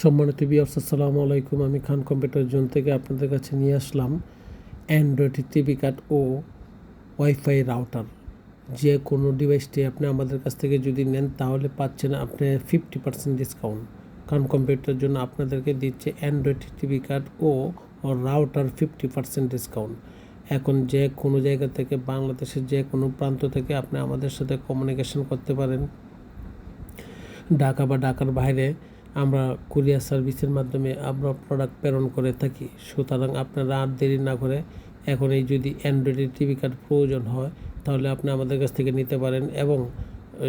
সম্মানিত ভিউয়ার্স, আসসালামু আলাইকুম। আমি খান কম্পিউটার জোন থেকে আপনাদের কাছে নিয়ে আসলাম অ্যান্ড্রয়েড টিভি কার্ড ও ওয়াইফাই রাউটার। যে কোনো ডিভাইসটি আপনি আমাদের কাছ থেকে যদি নেন তাহলে পাচ্ছেন আপনি 50% ডিসকাউন্ট। খান কম্পিউটার জন্য আপনাদেরকে দিচ্ছে অ্যান্ড্রয়েড টিভি কার্ড ও রাউটার 50% ডিসকাউন্ট। এখন যে কোনো জায়গা থেকে, বাংলাদেশের যে কোনো প্রান্ত থেকে আপনি আমাদের সাথে কমিউনিকেশন করতে পারেন। ঢাকা বা ঢাকার বাইরে আমরা কুরিয়ার সার্ভিসের মাধ্যমে আমরা প্রোডাক্ট প্রেরণ করে থাকি। সুতরাং আপনারা আর দেরি না করে এখন এই যদি অ্যান্ড্রয়েড টিভি কার্ড প্রয়োজন হয় তাহলে আপনি আমাদের কাছ থেকে নিতে পারেন, এবং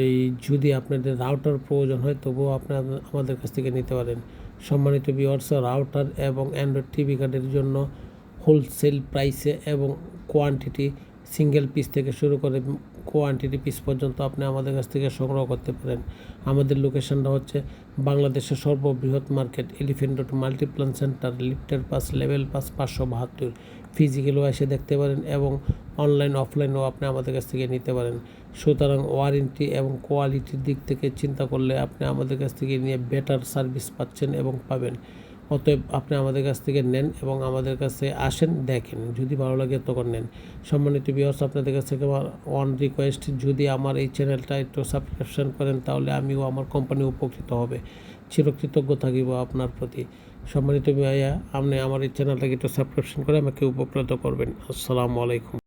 এই যদি আপনাদের রাউটার প্রয়োজন হয় তবুও আপনি আমাদের কাছ থেকে নিতে পারেন। সম্মানিত ভিউয়ার্স, রাউটার এবং অ্যান্ড্রয়েড টিভি কার্ডের জন্য হোলসেল প্রাইসে এবং কোয়ান্টিটি সিঙ্গেল পিস থেকে শুরু করে কোয়ান্টিটি পিস পর্যন্ত আপনি আমাদের কাছ থেকে সংগ্রহ করতে পারেন। আমাদের লোকেশনটা হচ্ছে বাংলাদেশের সর্ববৃহৎ market elephant road Multiplan centre, লিফটের পাস, লেভেল পাস 572। ফিজিক্যালও এসে দেখতে পারেন এবং অনলাইন অফলাইনও আপনি আমাদের কাছ থেকে নিতে পারেন। সুতরাং ওয়ারেন্টি এবং কোয়ালিটির দিক থেকে চিন্তা করলে আপনি আমাদের কাছ থেকে নিয়ে বেটার সার্ভিস পাচ্ছেন এবং পাবেন। অতএব আপনি আমাদের কাছ থেকে নেন এবং আমাদের কাছে আসেন, দেখেন, যদি ভালো লাগে তখন নেন। সম্মানিত ভিউয়ার্স, আপনাদের কাছ থেকে আমার ওয়ান রিকোয়েস্ট, যদি আমার এই চ্যানেলটা একটু সাবস্ক্রিপশন করেন তাহলে আমিও আমার কোম্পানি উপকৃত হবে। চিরকৃতজ্ঞ থাকিব আপনার প্রতি। সম্মানিত ভাইয়া, আপনি আমার এই চ্যানেলটাকে একটু সাবস্ক্রিপশন করে আমাকে উপকৃত করবেন। আসসালামু আলাইকুম।